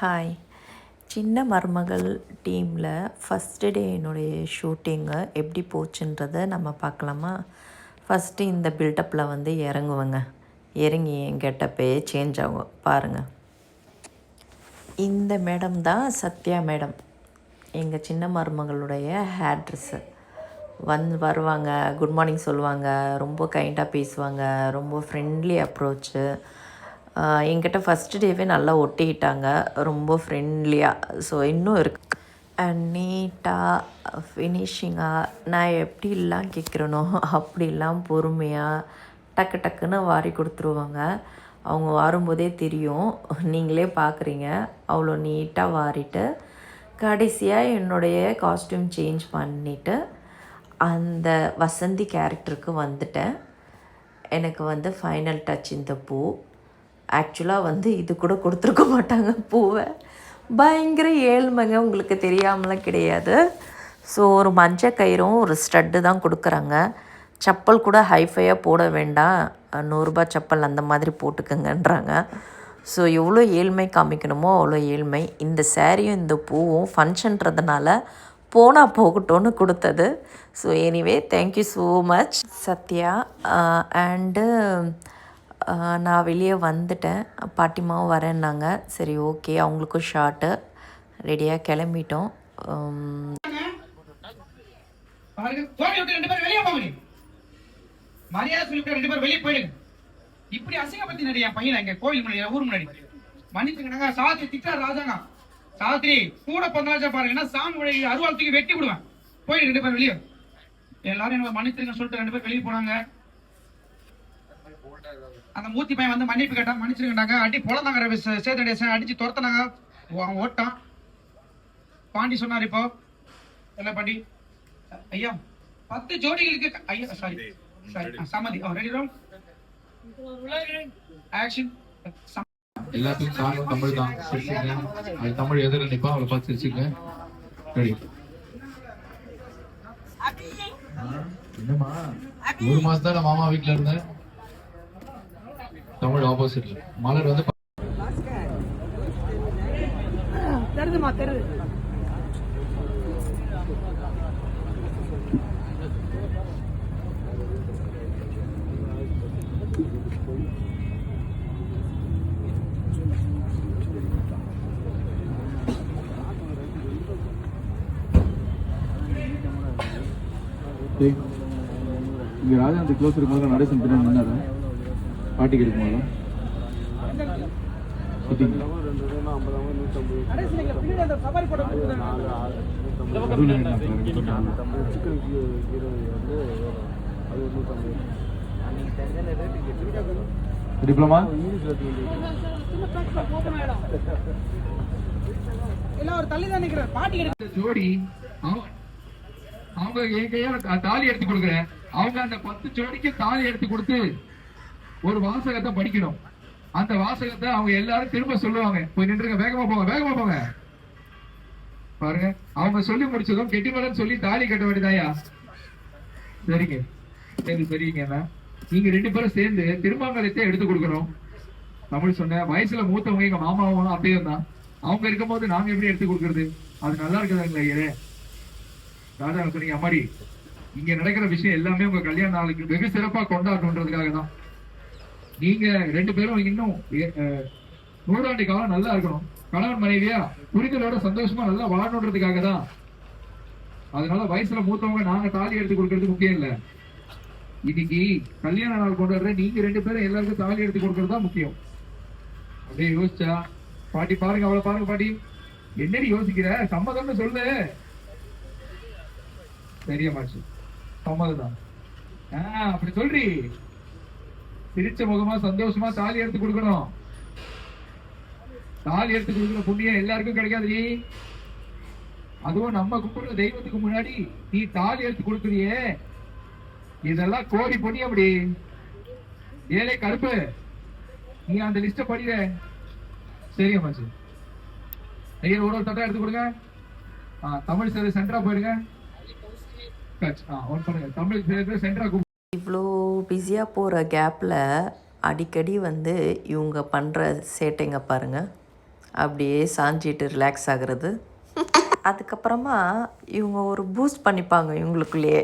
Hi. சின்ன மருமகள் டீமில் ஃபஸ்ட்டு டே என்னுடைய ஷூட்டிங்கு எப்படி போச்சுன்றதை நம்ம பார்க்கலாமா? ஃபஸ்ட்டு இந்த பில்டப்பில் வந்து இறங்குவேங்க. இறங்கி என் கெட்டப்பே சேஞ்ச் ஆகும் பாருங்கள். இந்த மேடம் தான் சத்யா மேடம், எங்கள் சின்ன மருமகளுடைய ஹேர் ட்ரெஸ்ஸு. வருவாங்க, குட் மார்னிங் சொல்லுவாங்க, ரொம்ப கைண்டாக பேசுவாங்க, ரொம்ப ஃப்ரெண்ட்லி அப்ரோச்சு. என்கிட்ட ஃபஸ்ட்டு டேவே நல்லா ஒட்டிக்கிட்டாங்க, ரொம்ப ஃப்ரெண்ட்லியாக. ஸோ இன்னும் இருக்கு நீட்டாக ஃபினிஷிங்காக. நான் எப்படிலாம் கேட்குறேனோ அப்படிலாம் பொறுமையாக டக்கு டக்குன்னு வாரி கொடுத்துருவாங்க. அவங்க வரும்போதே தெரியும், நீங்களே பார்க்குறீங்க. அவ்வளோ நீட்டாக வாரிட்டு கடைசியாக என்னுடைய காஸ்ட்யூம் சேஞ்ச் பண்ணிவிட்டு அந்த வசந்தி கேரக்டருக்கு வந்துட்டேன். எனக்கு வந்து ஃபைனல் டச் இந்த பூ. ஆக்சுவலாக வந்து இது கூட கொடுத்துருக்க மாட்டாங்க பூவை. பயங்கர ஏழ்மைங்க, உங்களுக்கு தெரியாமலாம் கிடையாது. ஸோ ஒரு மஞ்சள் கயிறும் ஒரு ஸ்டட்டு தான் கொடுக்குறாங்க. செப்பல் கூட ஹைஃபையாக போட வேண்டாம், 100 ரூபா செப்பல் அந்த மாதிரி போட்டுக்கங்கன்றாங்க. ஸோ எவ்வளோ ஏழ்மை காமிக்கணுமோ அவ்வளோ ஏழ்மை. இந்த சேரீயும் இந்த பூவும் ஃபங்க்ஷன்றதுனால போனால் போகட்டும்னு கொடுத்தது. So anyway thank you so much Sathya. And நான் வெளியே வந்துட்டேன், பாட்டிமாவும் வரேன்னாங்க. சரி ஓகே, அவங்களுக்கும் ஷார்ட்டு ரெடியாக கிளம்பிட்டோம். இப்படி அசிங்கப்பத்தி நிறைய பையன் எங்க கோயில் முன்னாடி ஊர் முன்னாடி மன்னிச்சுங்க. சாத்திரி திட்டா ராஜாங்க, சாத்திரி கூட பந்தாச்சா பாருங்கன்னா சாமி வழி அருவாளத்துக்கு வெட்டி விடுவேன். போயிடு 2 பேர் வெளியே. எல்லாரும் என்ன மன்னிச்சுங்க சொல்லிட்டு 2 பேர் வெளியே போனாங்க. அந்த மூர்த்தி பையன் வந்து மன்னிப்பு கேட்டா, மன்னிச்சிருக்காங்க. அடி பொழந்தாங்க, சேதடிய அடிச்சு துரத்தினாங்க, ஓட்டான். பாண்டி சொன்னார் இப்போ எல்லாம் பாண்டி ஐயா 10 ஜோடிகளுக்கு ஐயா சாரி சம்மதி. Ready roll action. எல்லாத்துக்கும் காரணம் தமிழ் தான். சிரிச்சுங்க, அது தமிழ் எதிர நிப்பா, அவளை பார்த்து சிரிச்சுங்க. ரெடி. என்னம்மா 1 மாசம் தான் மாமா வீட்டுல இருந்தேன். தமிழ் ஆப்போசிட்ல மலர் வந்து தெரியுதுமா தெரியுது. இங்க ராஜா அந்த க்ளோஸ் இருக்கும்போது நடேசன் பின்னாடி நின்னாரு. பாட்டிக்கு இருக்கும்போது டிப்ளமா ஜோடி அவங்க என் கையால தாலி எடுத்து கொடுக்குறேன். அவங்க அந்த 10 ஜோடிக்கு தாலி எடுத்து கொடுத்து ஒரு வாசகத்தை படிக்கணும். அந்த வாசகத்தை அவங்க எல்லாரும் திரும்ப சொல்லுவாங்க. போய் நின்றுங்க, வேகமா போங்க, வேகமா போங்க. பாருங்க, அவங்க சொல்லி முடிச்சதும் கெட்டிமலன்னு சொல்லி தாலி கட்ட வேண்டியதாயா? சரிங்க, சரி சரிங்க. நீங்க 2 பேரும் சேர்ந்து திருமங்கலத்தை எடுத்து கொடுக்கணும். தமிழ் சொன்ன வயசுல மூத்தவங்க எங்க மாமாவும் அப்படியே தான். அவங்க இருக்கும் போது நாங்க எப்படி எடுத்து கொடுக்கறது? அது நல்லா இருக்குதாங்களா ஐயரே? ராஜா சொன்னீங்க, அம்மாடி இங்க நடக்கிற விஷயம் எல்லாமே உங்க கல்யாண நாளுக்கு வெகு சிறப்பா கொண்டாடணுன்றதுக்காக தான். நீங்க 2 பேரும் இன்னும் 100 ஆண்டு காலம் நல்லா இருக்கணும், கணவன் மனைவியா புரிதலோட சந்தோஷமா நல்லா வாழணுன்றதுக்காக தான். அதனால வயசுல மூத்தவங்க நாங்க தாலி எடுத்து கொடுக்கறது முக்கியம் இல்ல. இன்னைக்கு கல்யாண நாள் கொண்டாடுற நீங்க 2 பேரும் எல்லாருக்கும் தாலி எடுத்து கொடுக்கறது தான் முக்கியம். அப்படியே யோசிச்சா பாட்டி பாருங்க, அவளை பாருங்க. பாட்டி என்னடி யோசிக்கிற? சம்மதம்னு சொல்லு. தெரியமாச்சு, சம்மதம் தான். அப்படி சொல்றி, சிரிச்ச முகமா சந்தோஷமா தாலி எடுத்து கொடுக்கணும். தாலி எடுத்து கொடுக்குற புண்ணியம் எல்லாருக்கும் கிடைக்காது. அதுவும் நம்ம கும்பிடுற தெய்வத்துக்கு முன்னாடி நீ தாலி எடுத்து கொடுக்குறியே, இதெல்லாம் கோடி புண்ணியம். அப்படி ஏழை கருப்பு, நீ அந்த லிஸ்ட படிக்கிற. சரியமாச்சு. ஐயர் ஒரு தட்டா எடுத்து கொடுங்க. தமிழ் சேவை சென்டரா போயிடுங்க. தமிழ் சேவை சென்டரா. இவ்வளோ பிஸியாக போகிற கேப்பில் அடிக்கடி வந்து இவங்க பண்ணுற சேட்டைங்க பாருங்கள். அப்படியே சாஞ்சிட்டு ரிலாக்ஸ் ஆகுறது. அதுக்கப்புறமா இவங்க ஒரு பூஸ்ட் பண்ணிப்பாங்க இவங்களுக்குள்ளேயே.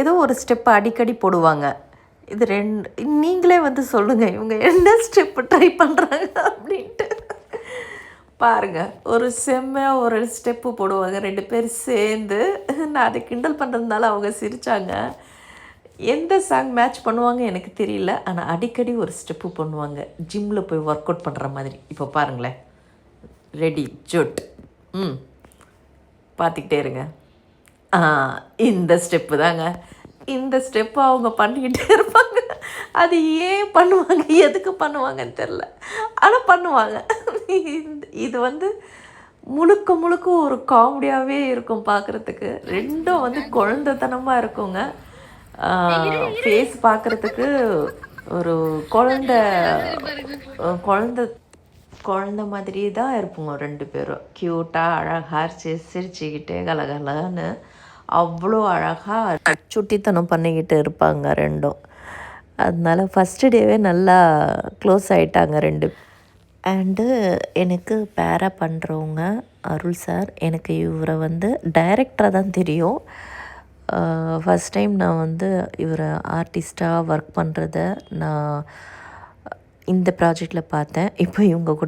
ஏதோ ஒரு ஸ்டெப்பு அடிக்கடி போடுவாங்க. இது நீங்களே வந்து சொல்லுங்கள் இவங்க என்ன ஸ்டெப்பு ட்ரை பண்ணுறாங்க அப்படின்ட்டு. பாருங்கள், ஒரு செம்மையாக ஒரு ஸ்டெப்பு போடுவாங்க 2 பேர் சேர்ந்து. நான் அதை கிண்டல் பண்ணுறதுனால அவங்க சிரித்தாங்க. எந்த சாங் மேட்ச் பண்ணுவாங்க எனக்கு தெரியல. ஆனால் அடிக்கடி ஒரு ஸ்டெப்பு பண்ணுவாங்க, ஜிம்மில் போய் ஒர்க் அவுட் பண்ணுற மாதிரி. இப்போ பாருங்களேன், ரெடி ஜோட். பார்த்துக்கிட்டே இருங்க. இந்த ஸ்டெப்பு தாங்க. இந்த ஸ்டெப்பு அவங்க பண்ணிக்கிட்டே இருப்பாங்க. அது ஏன் பண்ணுவாங்க, எதுக்கு பண்ணுவாங்கன்னு தெரில, ஆனால் பண்ணுவாங்க. இது வந்து முழுக்க முழுக்க ஒரு காமெடியாகவே இருக்கும் பார்க்குறதுக்கு. ரெண்டும் வந்து குழந்தைத்தனமாக இருக்குங்க. ஃபேஸ் பார்க்குறதுக்கு ஒரு குழந்த மாதிரி தான் இருப்போங்க 2 பேரும். க்யூட்டாக அழகாக சிரிச்சுக்கிட்டே கலகலன்னு அவ்வளோ அழகாக சுட்டித்தனம் பண்ணிக்கிட்டு இருப்பாங்க 2ம். அதனால ஃபஸ்ட்டு டேவே நல்லா க்ளோஸ் ஆகிட்டாங்க 2. அண்டு எனக்கு பேரா பண்ணுறவங்க அருள் சார். எனக்கு இவரை வந்து டைரக்டராக தான் தெரியும். ஃபஸ்ட் டைம் நான் வந்து இவரை ஆர்டிஸ்ட்டாக ஒர்க் பண்ணுறத நான் இந்த ப்ராஜெக்டில் பார்த்தேன். இப்போ இவங்க கூட